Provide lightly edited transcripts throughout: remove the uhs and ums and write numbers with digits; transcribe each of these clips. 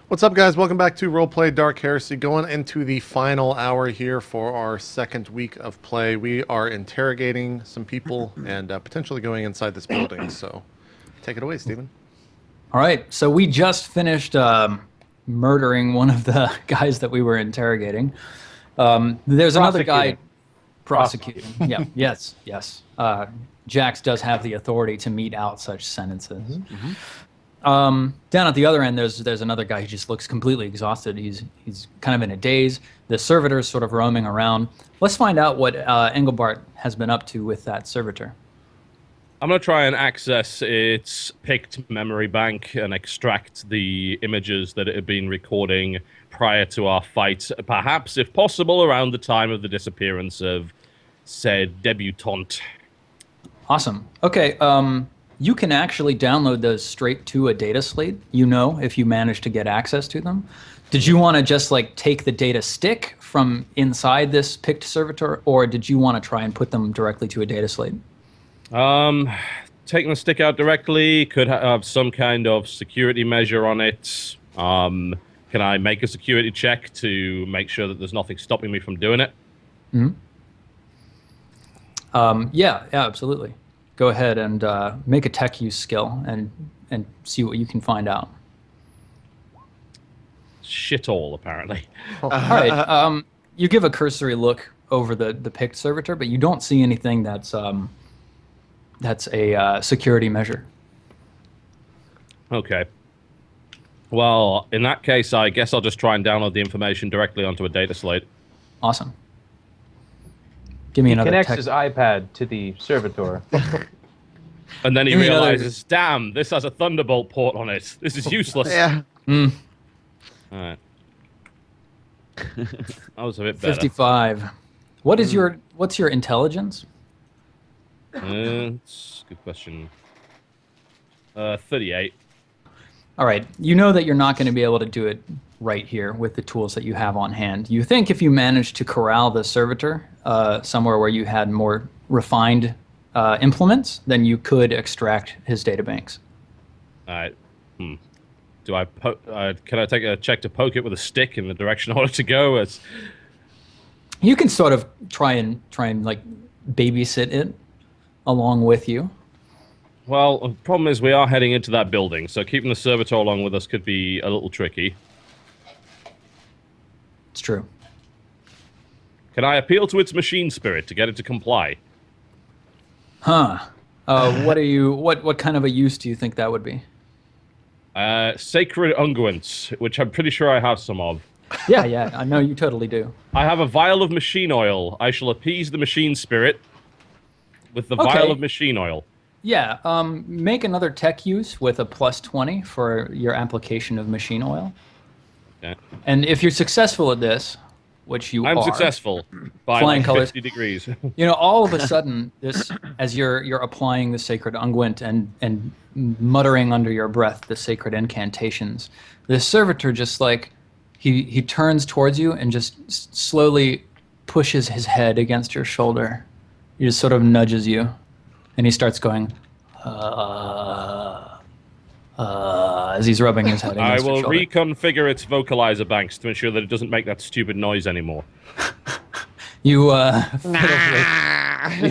What's up, guys? Welcome back to RollPlay Dark Heresy. Going into the final hour here for our second week of play. We are interrogating some people and potentially going inside this building. So take it away, Steven. All right. So we just finished murdering one of the guys that we were interrogating. There's another guy prosecuting. Yeah. Yes. Jax does have the authority to mete out such sentences. Mm-hmm. Down at the other end, there's another guy who just looks completely exhausted. He's kind of in a daze. The servitor's sort of roaming around. Let's find out what Engelbart has been up to with that servitor. I'm going to try and access its picked memory bank and extract the images that it had been recording prior to our fight, perhaps, if possible, around the time of the disappearance of said debutante. Awesome. Okay, you can actually download those straight to a data slate, if you manage to get access to them. Did you want to just take the data stick from inside this picked servitor, or did you want to try and put them directly to a data slate? Taking the stick out directly could have some kind of security measure on it. Can I make a security check to make sure that there's nothing stopping me from doing it? Mm-hmm. Yeah, absolutely. Go ahead and make a tech use skill and see what you can find out. Shit all, apparently. All right. You give a cursory look over the picked servitor, but you don't see anything that's a security measure. Okay. Well, in that case, I guess I'll just try and download the information directly onto a data slate. Awesome. Give me another. He connects his iPad to the servitor. And then he realizes, damn, this has a Thunderbolt port on it. This is useless. Yeah. Mm. All right. That was a bit better. 55. What's your intelligence? It's a good question. 38. All right. You know that you're not going to be able to do it right here with the tools that you have on hand. You think if you managed to corral the servitor somewhere where you had more refined implements, then you could extract his databanks. All right. Do I can I take a check to poke it with a stick in the direction I want it to go? You can sort of try and babysit it along with you. Well, the problem is we are heading into that building, so keeping the servitor along with us could be a little tricky. It's true. Can I appeal to its machine spirit to get it to comply? Huh. What kind of a use do you think that would be? Sacred unguents, which I'm pretty sure I have some of. Yeah, I know you totally do. I have a vial of machine oil. I shall appease the machine spirit with the vial of machine oil. Yeah, make another tech use with a +20 for your application of machine oil. Okay. And if you're successful at this, which you are... I'm successful by flying colors. 50 degrees. All of a sudden, as you're applying the sacred unguent and muttering under your breath the sacred incantations, the servitor just he turns towards you and just slowly pushes his head against your shoulder. He just sort of nudges you, and he starts going, as he's rubbing his head against your shoulder. I will reconfigure its vocalizer banks to ensure that it doesn't make that stupid noise anymore. You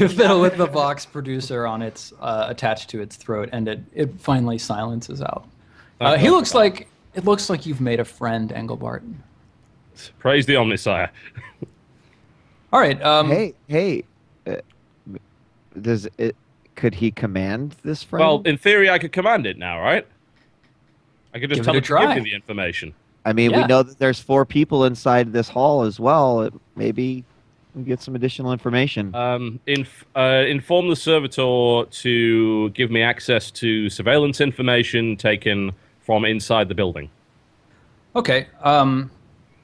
fiddle with the Vox producer on its attached to its throat, and it finally silences out. It looks like you've made a friend, Engelbart. Praise the Omnisire. All right. Hey. Could he command this friend? Well, in theory, I could command it now, right? I could just tell it to give me the information. I mean, we know that there's 4 people inside this hall as well. Maybe we get some additional information. Inform the servitor to give me access to surveillance information taken from inside the building. Okay.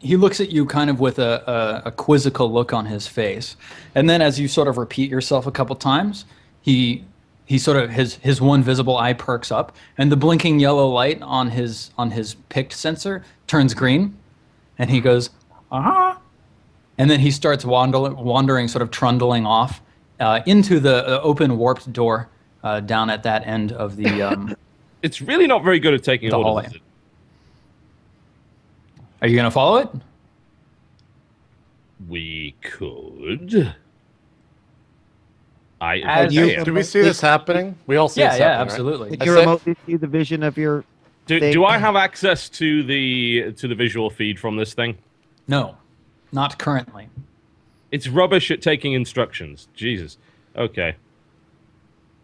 He looks at you kind of with a quizzical look on his face. And then as you sort of repeat yourself a couple times, he sort of his one visible eye perks up, and the blinking yellow light on his picked sensor turns green, and he goes, "Uh-huh." And then he starts wandering, sort of trundling off into the open warped door down at that end of the It's really not very good at taking the orders, hallway. is it? Are you going to follow it? We could. Do we see this happening? We all see this happening, right? absolutely. Could you remotely see the vision of your Do I have access to the visual feed from this thing? No, not currently. It's rubbish at taking instructions. Jesus. Okay.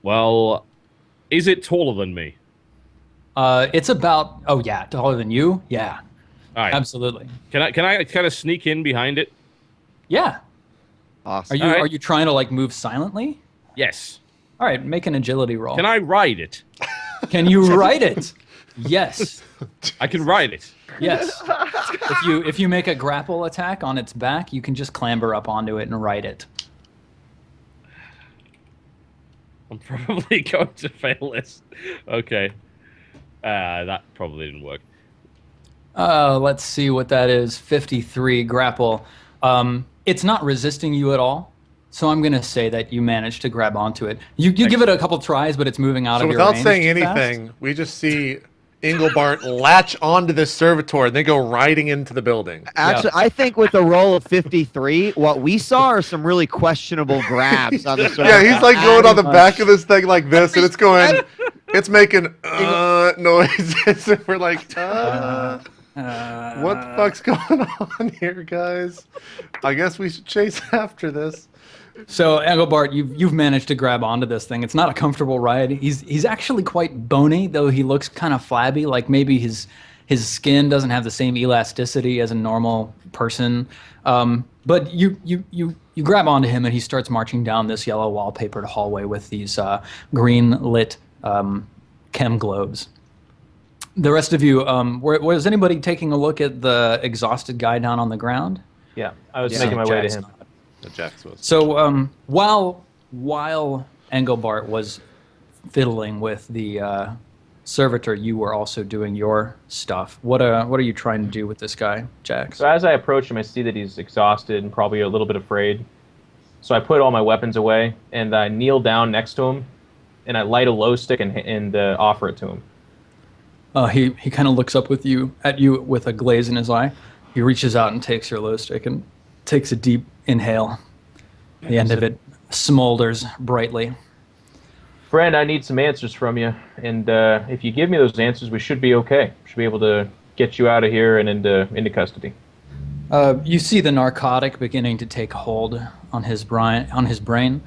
Well, is it taller than me? It's about taller than you. Yeah, All right. absolutely. Can I kind of sneak in behind it? Yeah. Awesome. Are you trying to like move silently? Yes. All right, make an agility roll. Can I ride it? Can you ride it? Yes. I can ride it. Yes. If you make a grapple attack on its back, you can just clamber up onto it and ride it. I'm probably going to fail this. Okay. That probably didn't work. Let's see what that is. 53 grapple. It's not resisting you at all, so I'm going to say that you managed to grab onto it. You give it a couple tries, but it's moving out of your range. So without saying anything, we just see Engelbart latch onto this servitor and they go riding into the building. Actually, I think with a roll of 53, what we saw are some really questionable grabs on the Yeah, he's like going on the back of this thing like this, and it's going, it's making noises. And we're like, what the fuck's going on here, guys? I guess we should chase after this. So Engelbart, you've managed to grab onto this thing. It's not a comfortable ride. He's actually quite bony, though he looks kind of flabby. Like maybe his skin doesn't have the same elasticity as a normal person. But you grab onto him and he starts marching down this yellow wallpapered hallway with these green lit chem globes. The rest of you, was anybody taking a look at the exhausted guy down on the ground? Yeah, I was making my way to him. Jax was. So while Engelbart was fiddling with the servitor, you were also doing your stuff. What are you trying to do with this guy, Jax? So as I approach him, I see that he's exhausted and probably a little bit afraid. So I put all my weapons away and I kneel down next to him, and I light a glow stick and offer it to him. He kind of looks up at you with a glaze in his eye. He reaches out and takes your glow stick and takes a deep inhale. The end of it smolders brightly. Friend, I need some answers from you, and if you give me those answers, we should be okay. Should be able to get you out of here and into custody. You see the narcotic beginning to take hold on his brain.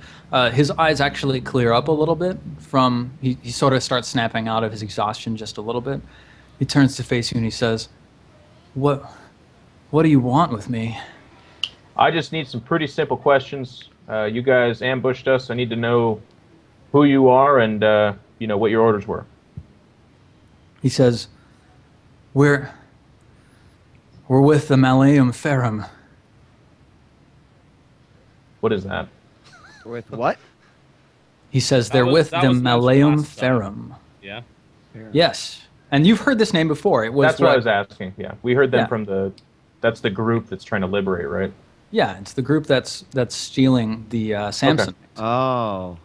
His eyes actually clear up a little bit from. He sort of starts snapping out of his exhaustion just a little bit. He turns to face you and he says, "What do you want with me?" I just need some pretty simple questions. You guys ambushed us. I need to know who you are and what your orders were. He says, We're with the Maleum Ferrum." What is that? With what? He says they're with the Maleum Ferrum. Yeah. Yes. And you've heard this name before. That's what I was asking. Yeah, we heard them from that's the group that's trying to liberate, right? Yeah, it's the group that's stealing the Samson. Okay. Oh.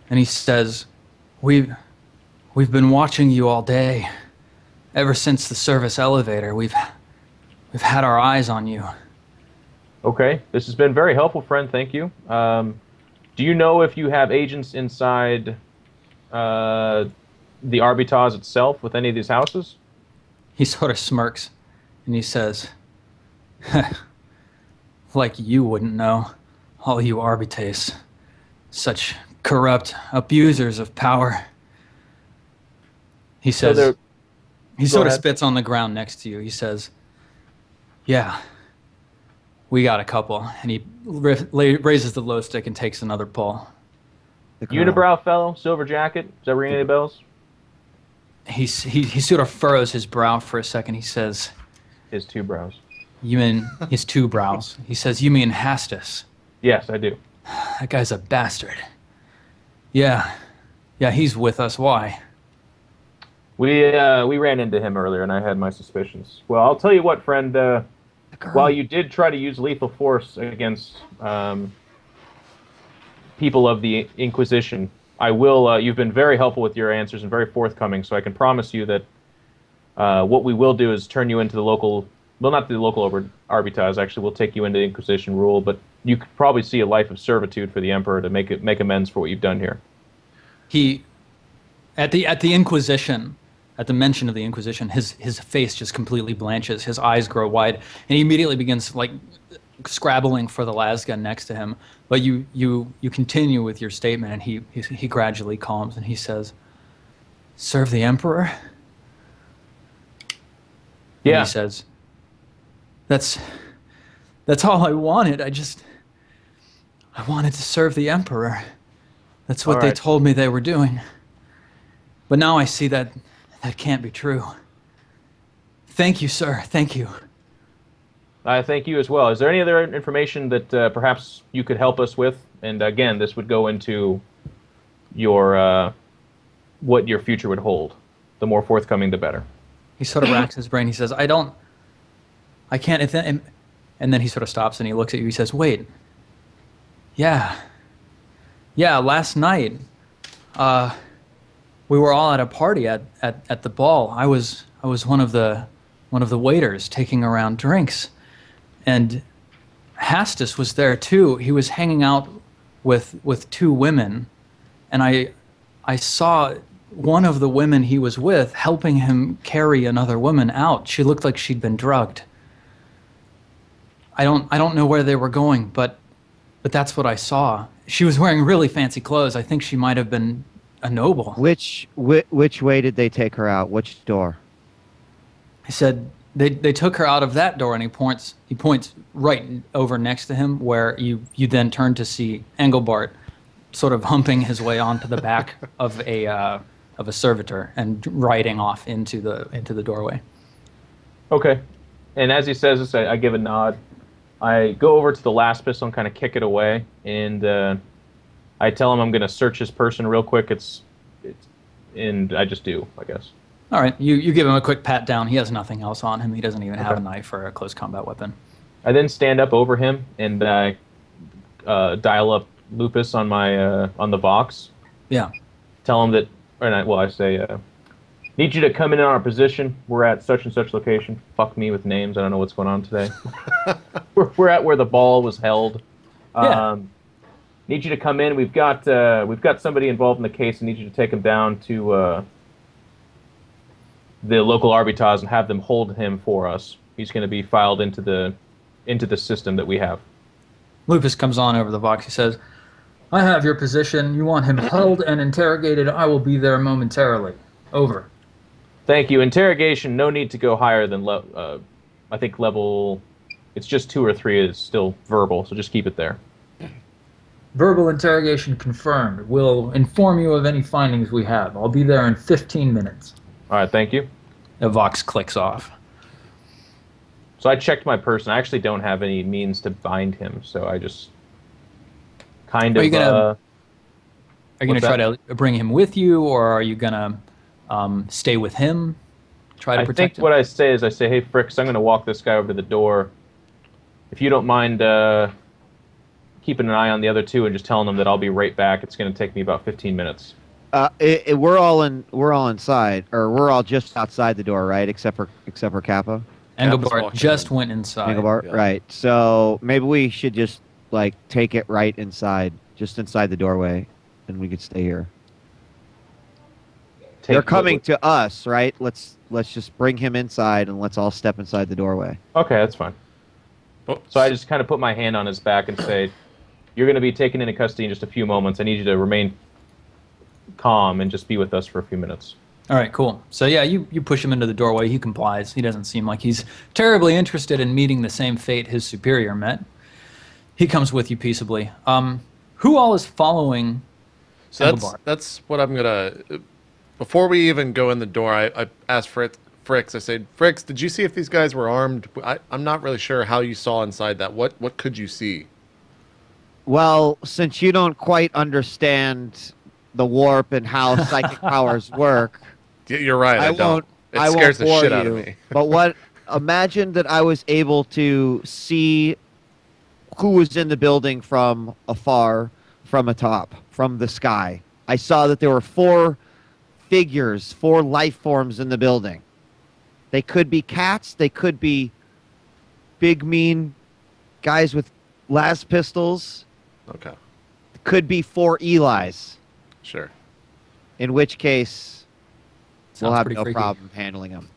And he says, We've been watching you all day. Ever since the service elevator, we've had our eyes on you. Okay, this has been very helpful, friend. Thank you. Do you know if you have agents inside the Arbitage itself with any of these houses? He sort of smirks, and he says, "Like you wouldn't know, all you Arbites. Such corrupt abusers of power." He says, he sort of spits on the ground next to you. He says, "Yeah, we got a couple." And he raises the glow stick and takes another pull. Unibrow fellow, silver jacket. Does that ring any bells? He sort of furrows his brow for a second. He says, His two brows. "You mean his two brows?" He says, "You mean Hastus?" Yes, I do. "That guy's a bastard." Yeah, he's with us. Why?" We ran into him earlier, and I had my suspicions. Well, I'll tell you what, friend. While you did try to use lethal force against people of the Inquisition, I will. You've been very helpful with your answers and very forthcoming, so I can promise you that what we will do is turn you into the local well, not the local Arbitage, actually, will take you into Inquisition rule, but you could probably see a life of servitude for the Emperor to make amends for what you've done here. He, at the Inquisition, at the mention of the Inquisition, his face just completely blanches. His eyes grow wide, and he immediately begins like scrabbling for the lasgun next to him. But you continue with your statement, and he gradually calms, and he says, "Serve the Emperor?" Yeah. And he says, That's all I wanted. I wanted to serve the Emperor. That's what they told me they were doing. But now I see that can't be true. Thank you, sir. Thank you. I thank you as well. Is there any other information that perhaps you could help us with? And again, this would go into your what your future would hold. The more forthcoming, the better. He sort of racks his brain. He says, I can't. And then he sort of stops and he looks at you. He says, wait. Yeah, last night, we were all at a party at the ball. I was one of the waiters taking around drinks, and Hastus was there too. He was hanging out with two women, and I saw one of the women he was with helping him carry another woman out. She looked like she'd been drugged. I don't know where they were going, but that's what I saw. She was wearing really fancy clothes. I think she might have been a noble. Which way did they take her out? Which door? He said they took her out of that door, and he points right over next to him, where you then turn to see Engelbart sort of humping his way onto the back of a servitor and riding off into the doorway. Okay. And as he says this, I give a nod. I go over to the last pistol and kind of kick it away, and I tell him I'm going to search his person real quick. And I just do, I guess. All right. You give him a quick pat down. He has nothing else on him. He doesn't even have a knife or a close combat weapon. I then stand up over him and dial up Lupus on my on the Vox. Yeah. Tell him that, I say, need you to come in on our position. We're at such and such location. Fuck me with names. I don't know what's going on today. we're at where the ball was held. Yeah. Need you to come in. We've got somebody involved in the case. I need you to take him down to the local Arbitage and have them hold him for us. He's going to be filed into the system that we have. Lupus comes on over the Vox. He says, I have your position. You want him held and interrogated. I will be there momentarily. Over. Thank you. Interrogation, no need to go higher than, I think level, it's just 2 or 3 is still verbal, so just keep it there. Verbal interrogation confirmed. We'll inform you of any findings we have. I'll be there in 15 minutes. All right, thank you. The Vox clicks off. So I checked my person. I actually don't have any means to bind him, so I just kind of... Are you going to try to bring him with you, or are you going to stay with him? Try to protect him? What I say is, hey, Fricks, I'm going to walk this guy over to the door. If you don't mind keeping an eye on the other two and just telling them that I'll be right back, it's going to take me about 15 minutes. We're all inside, or we're all just outside the door, right? Except for Kappa. Engelbart just went inside. Engelbart, yeah. Right. So maybe we should just take it right inside, just inside the doorway, and we could stay here. They're coming to us, right? Let's just bring him inside and let's all step inside the doorway. Okay, that's fine. So I just kind of put my hand on his back and say, you're going to be taken into custody in just a few moments. I need you to remain calm and just be with us for a few minutes. All right, cool. So yeah, you push him into the doorway. He complies. He doesn't seem like he's terribly interested in meeting the same fate his superior met. He comes with you peaceably. Who all is following Engelbart? That's what I'm going to... Before we even go in the door, I asked Fricks, I said, Fricks, did you see if these guys were armed? I'm not really sure how you saw inside that. What could you see? Well, since you don't quite understand the warp and how psychic powers work... You're right, I don't. It scares the shit out of me. But imagine that I was able to see who was in the building from afar, from atop, from the sky. I saw that there were 4 figures, 4 life forms in the building. They could be cats, they could be big, mean guys with las pistols. Okay. Could be 4 Elis. Sure. In which case, we'll Sounds have pretty no freaky. problem handling them.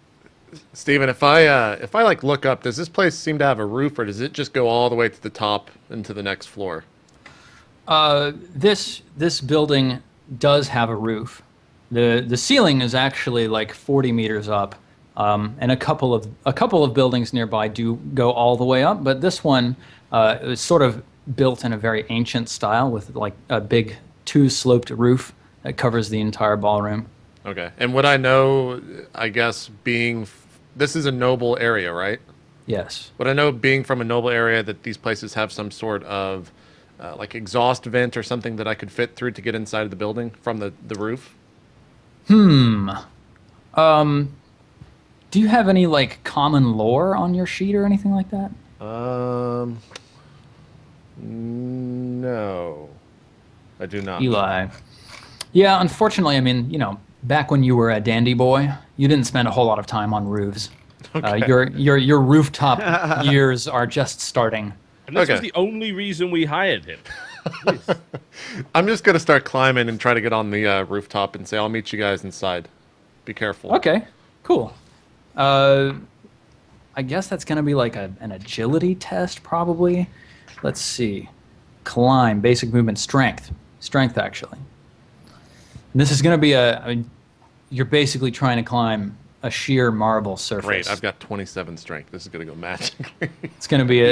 Steven, if I like look up, does this place seem to have a roof, or does it just go all the way to the top into the next floor? This building does have a roof. The ceiling is actually like 40 meters up, and a couple of buildings nearby do go all the way up. But this one is sort of built in a very ancient style with like a big 2-sloped roof that covers the entire ballroom. Okay. And would I know, I guess, this is a noble area, right? Yes. Would I know, being from a noble area, that these places have some sort of like exhaust vent or something that I could fit through to get inside of the building from the roof? Do you have any like common lore on your sheet or anything like that? No. I do not. Eli. Yeah, unfortunately, I mean, you know, back when you were a dandy boy, you didn't spend a whole lot of time on roofs. Okay. Your rooftop years are just starting. And this Okay. was the only reason we hired him. I'm just going to start climbing and try to get on the rooftop and say, I'll meet you guys inside. Be careful. Okay, cool. I guess that's going to be like an agility test, probably. Let's see. Climb, basic movement, strength. Strength, actually. And this is going to be you're basically trying to climb a sheer marble surface. Great. I've got 27 strength. This is going to go magically. It's going to be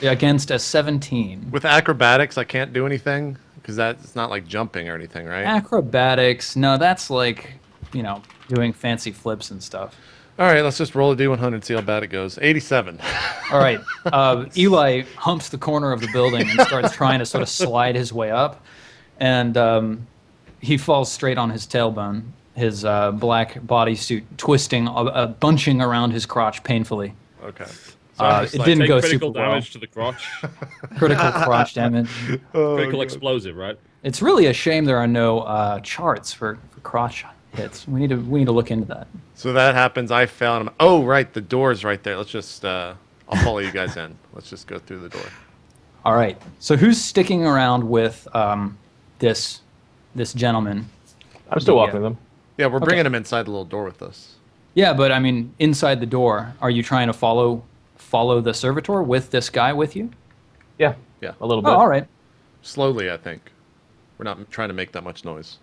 against a 17. With acrobatics, I can't do anything because it's not like jumping or anything, right? Acrobatics, no, that's like, you know, doing fancy flips and stuff. All right, let's just roll a D100, see how bad it goes. 87. All right. Eli humps the corner of the building and starts trying to sort of slide his way up. And he falls straight on his tailbone, his black bodysuit twisting, bunching around his crotch painfully. Okay. It didn't Take go critical super well. damage to the crotch. Critical crotch damage. Critical explosive, right? It's really a shame there are no charts for crotch hits. We need to look into that. So that happens. I fell. And oh, right. The door's right there. Let's just, I'll follow you guys in. Let's just go through the door. All right. So who's sticking around with this gentleman? I'm still walking them. Yeah, we're bringing him inside the little door with us. Yeah, but I mean, inside the door, are you trying to follow the servitor with this guy with you? Yeah. Yeah. A little bit. Oh, all right. Slowly, I think. We're not trying to make that much noise.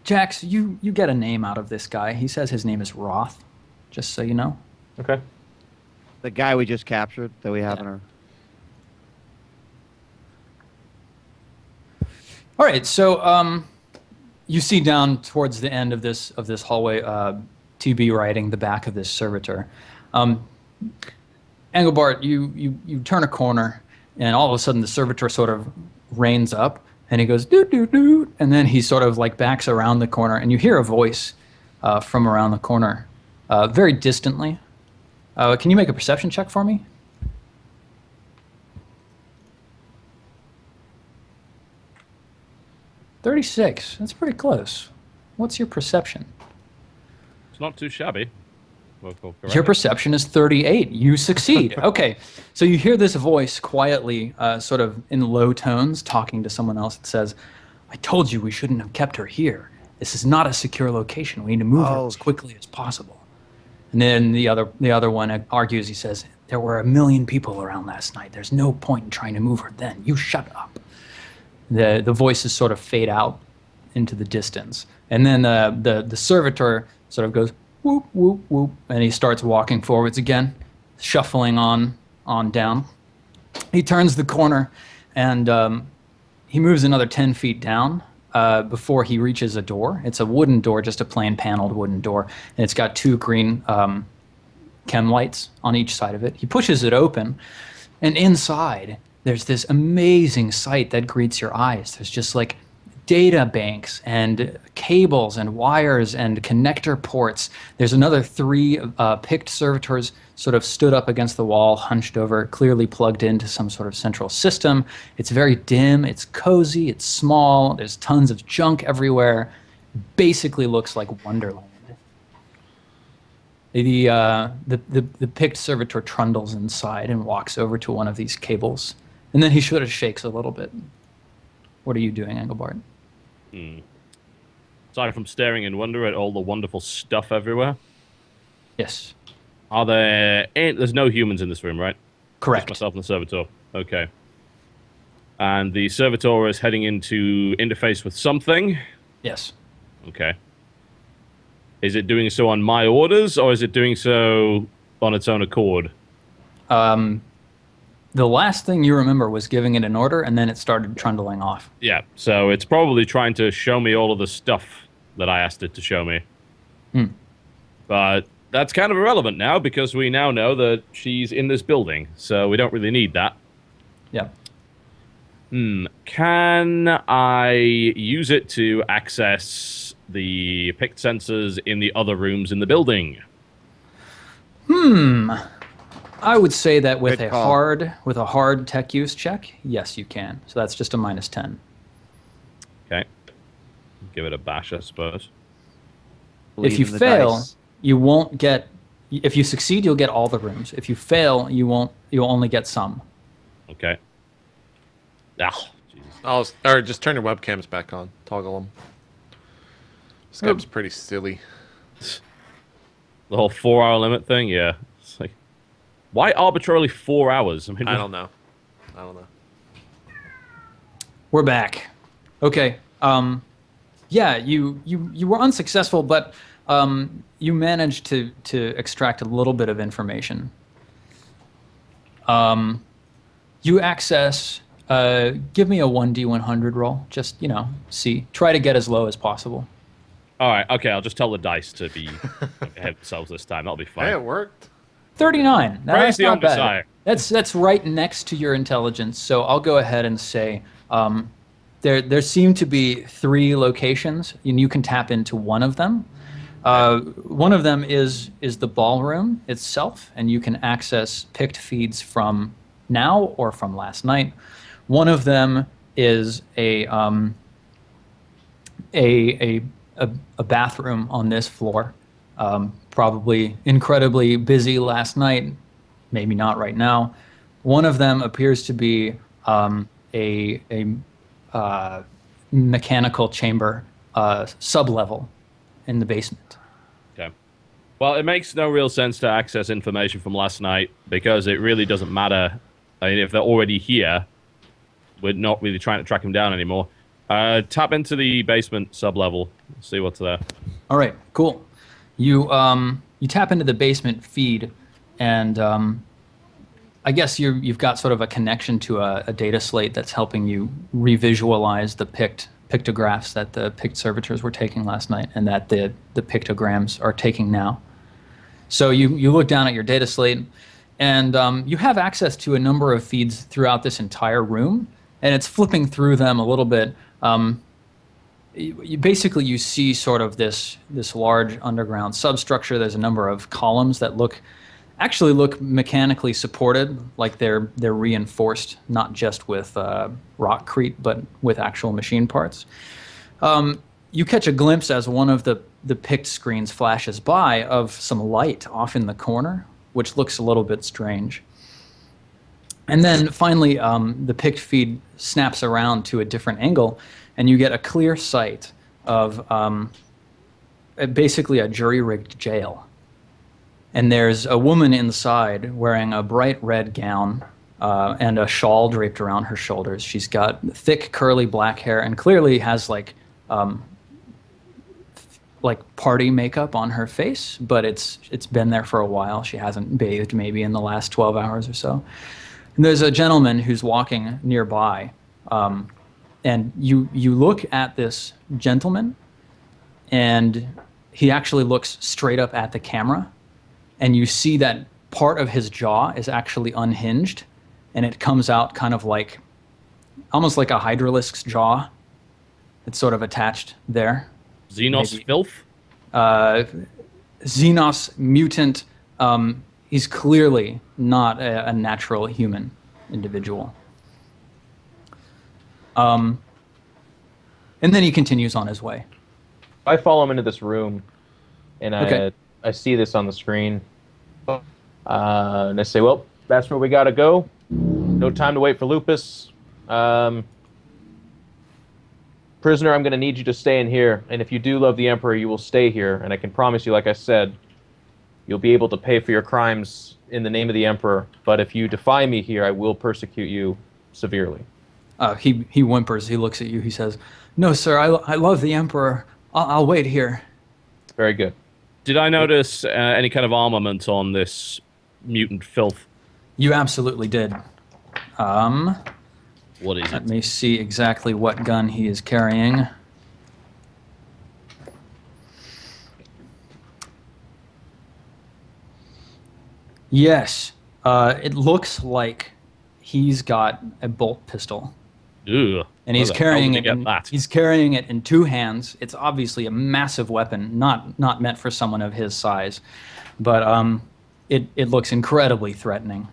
Jax, you get a name out of this guy. He says his name is Roth, just so you know. Okay. The guy we just captured that we have in our. All right, so you see down towards the end of this hallway, TB riding the back of this servitor. Engelbart, you turn a corner, and all of a sudden the servitor sort of reins up, and he goes doot doot doot, and then he sort of like backs around the corner, and you hear a voice from around the corner, very distantly. Can you make a perception check for me? 36. That's pretty close. What's your perception? It's not too shabby. Your perception is 38. You succeed. Okay, so you hear this voice quietly, sort of in low tones, talking to someone else. It says, "I told you we shouldn't have kept her here. This is not a secure location. We need to move her as quickly as possible." And then the other one argues. He says, "There were 1 million people around last night. There's no point in trying to move her then. You shut up." The voices sort of fade out into the distance, and then the servitor sort of goes whoop whoop whoop, and he starts walking forwards again, shuffling on down. He turns the corner, and he moves another 10 feet down before he reaches a door. It's a wooden door, just a plain paneled wooden door, and it's got 2 green chem lights on each side of it. He pushes it open, and inside there's this amazing sight that greets your eyes. There's just like data banks and cables and wires and connector ports. There's another 3 picked servitors sort of stood up against the wall, hunched over, clearly plugged into some sort of central system. It's very dim, it's cozy, it's small, there's tons of junk everywhere. Basically looks like Wonderland. The picked servitor trundles inside and walks over to one of these cables, and then he sort of shakes a little bit. What are you doing, Engelbart? Aside from staring in wonder at all the wonderful stuff everywhere, Yes. There's no humans in this room, right? Correct. Just myself and the servitor. Okay. And the servitor is heading into interface with something. Yes. Okay. Is it doing so on my orders, or is it doing so on its own accord? The last thing you remember was giving it an order, and then it started trundling off. Yeah, so it's probably trying to show me all of the stuff that I asked it to show me. But that's kind of irrelevant now, because we now know that she's in this building, so we don't really need that. Yeah. Can I use it to access the picked sensors in the other rooms in the building? I would say that with Good a call. hard tech use check, yes, you can. So that's just a -10. Okay. Give it a bash, I suppose. If you Believe in the fail, dice. you won't get. If you succeed, you'll get all the rooms. If you fail, you won't. You'll only get some. Okay. Ah, Jesus. Or just turn your webcams back on. Toggle them. Skype's pretty silly. The whole 4-hour limit thing, yeah. It's like, why arbitrarily 4 hours? I don't know. We're back. Okay. Yeah, you were unsuccessful, but you managed to extract a little bit of information. You access. Give me a 1d100 roll. Just see. Try to get as low as possible. All right, okay, I'll just tell the dice to be ahead of themselves this time. That'll be fine. Hey, it worked. 39. Now, Praise that's the not bad. Omnissiah. That's right next to your intelligence. So I'll go ahead and say there seem to be 3 locations, and you can tap into one of them. One of them is the ballroom itself, and you can access picked feeds from now or from last night. One of them is a bathroom on this floor. Probably incredibly busy last night, maybe not right now. One of them appears to be a mechanical chamber sub-level in the basement. Okay. Well, it makes no real sense to access information from last night because it really doesn't matter. I mean, if they're already here, we're not really trying to track them down anymore. Tap into the basement sub-level. See what's there. All right, cool. You tap into the basement feed, and I guess you've got sort of a connection to a data slate that's helping you revisualize the pictographs that the picked servitors were taking last night, and that the pictograms are taking now. So you look down at your data slate, and you have access to a number of feeds throughout this entire room, and it's flipping through them a little bit. You see sort of this large underground substructure. There's a number of columns that actually look mechanically supported, like they're reinforced, not just with rockcrete, but with actual machine parts. You catch a glimpse as one of the picked screens flashes by of some light off in the corner, which looks a little bit strange. And then finally, the picked feed snaps around to a different angle, and you get a clear sight of basically a jury-rigged jail. And there's a woman inside wearing a bright red gown and a shawl draped around her shoulders. She's got thick, curly black hair and clearly has like party makeup on her face, but it's been there for a while. She hasn't bathed maybe in the last 12 hours or so. And there's a gentleman who's walking nearby, and you look at this gentleman, and he actually looks straight up at the camera, and you see that part of his jaw is actually unhinged, and it comes out kind of like, almost like a hydralisk's jaw. It's sort of attached there. Xenos Maybe. filth? Xenos mutant. He's clearly not a natural human individual. And then he continues on his way. I follow him into this room, and Okay. I see this on the screen. And I say, well, that's where we got to go. No time to wait for Lupus. Prisoner, I'm going to need you to stay in here. And if you do love the Emperor, you will stay here. And I can promise you, like I said, you'll be able to pay for your crimes in the name of the Emperor. But if you defy me here, I will persecute you severely. He whimpers. He looks at you. He says, "No, sir. I love the Emperor. I'll wait here." Very good. Did I notice any kind of armament on this mutant filth? You absolutely did. What is Let it? me see exactly what gun he is carrying. Yes, it looks like he's got a bolt pistol, Ugh. and he's Where the hell carrying did it. he get that? He's carrying it in two hands. It's obviously a massive weapon, not meant for someone of his size, but it looks incredibly threatening.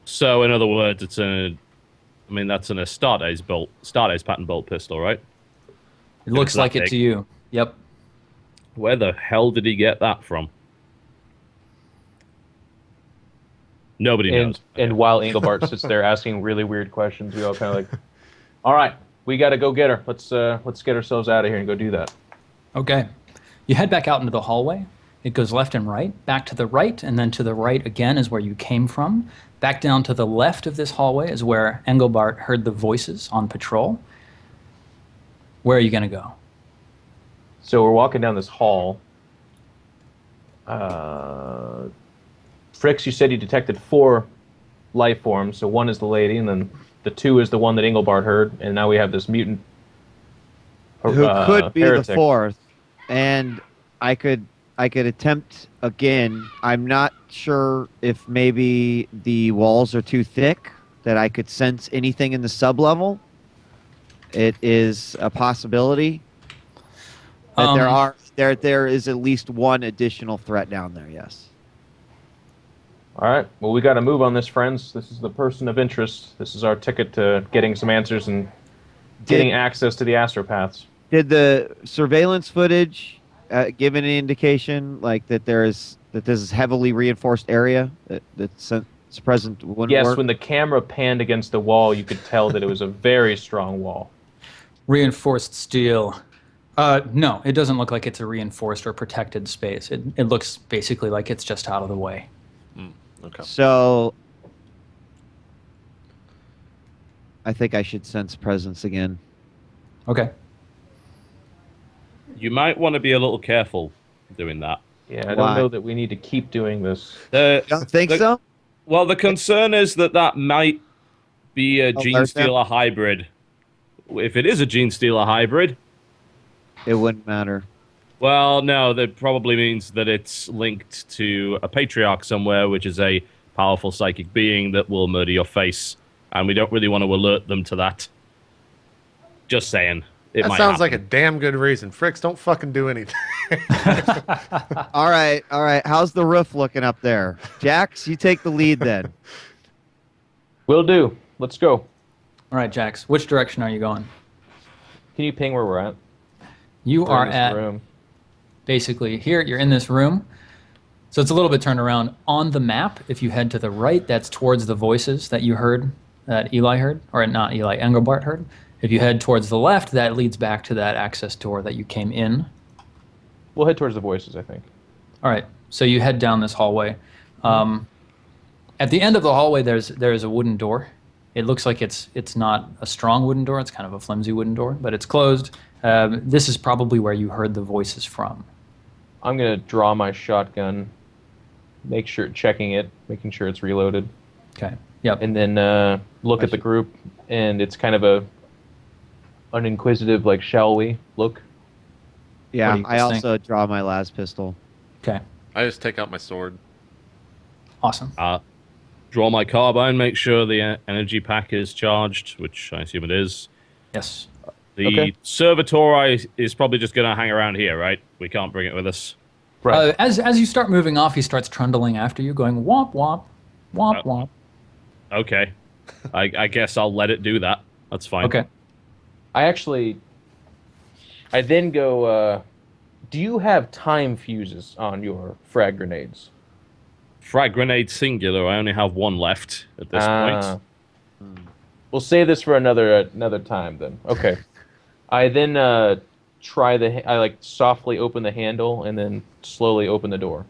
So, in other words, that's an Astartes pattern bolt pistol, right? It looks it's that like it big. to you. Yep. Where the hell did he get that from? Nobody knows. And while Engelbart sits there asking really weird questions, we all kind of like, all right, we got to go get her. Let's get ourselves out of here and go do that. Okay. You head back out into the hallway. It goes left and right, back to the right, and then to the right again is where you came from. Back down to the left of this hallway is where Engelbart heard the voices on patrol. Where are you going to go? So we're walking down this hall. Fricks, you said you detected 4 life forms. So 1 is the lady, and then the 2 is the one that Engelbart heard, and now we have this mutant Who could be heretic. the 4th, and I could attempt again. I'm not sure if maybe the walls are too thick that I could sense anything in the sublevel. It is a possibility that there is at least one additional threat down there. Yes. All right. Well, we got to move on this, friends. This is the person of interest. This is our ticket to getting some answers and getting access to the astropaths. Did the surveillance footage give any indication like that this is heavily reinforced area that's present wouldn't Yes, work? when the camera panned against the wall, you could tell that it was a very strong wall. Reinforced steel. No, it doesn't look like it's a reinforced or protected space. It looks basically like it's just out of the way. Okay. So I think I should sense presence again. Okay. You might want to be a little careful doing that. Yeah, I Why? don't know that we need to keep doing this. You don't think so? Well, the concern is that might be a Gene there's Stealer hybrid. If it is a Gene Stealer hybrid, It wouldn't matter. well, no, that probably means that it's linked to a patriarch somewhere, which is a powerful psychic being that will murder your face, and we don't really want to alert them to that. Just saying. It That might sounds like a happen. damn good reason. Fricks, don't fucking do anything. All right. How's the roof looking up there? Jax, you take the lead then. Will do. Let's go. All right, Jax. Which direction are you going? Can you ping where we're at? You We're are in this at room. basically here. You're in this room. So it's a little bit turned around. On the map, if you head to the right, that's towards the voices that you heard, that Eli heard, or not Eli, Engelbart heard. If you head towards the left, that leads back to that access door that you came in. We'll head towards the voices, I think. All right, so you head down this hallway. At the end of the hallway, there's a wooden door. It looks like it's not a strong wooden door. It's kind of a flimsy wooden door, but it's closed. This is probably where you heard the voices from. I'm going to draw my shotgun, making sure it's reloaded, Okay. Yep. and then look at the group, and it's kind of an inquisitive, like, shall we look? Yeah, do you I guys think? also draw my las pistol. Okay. I just take out my sword. Awesome. Draw my carbine, make sure the energy pack is charged, which I assume it is. Yes. The Okay. servitor is probably just going to hang around here, right? We can't bring it with us. Right. As you start moving off, he starts trundling after you, going womp womp, womp womp. Okay. I guess I'll let it do that. That's fine. Okay. I then go Do you have time fuses on your frag grenades? Frag grenade singular. I only have one left at this point. We'll save this for another time then. Okay. I then I like softly open the handle and then slowly open the door.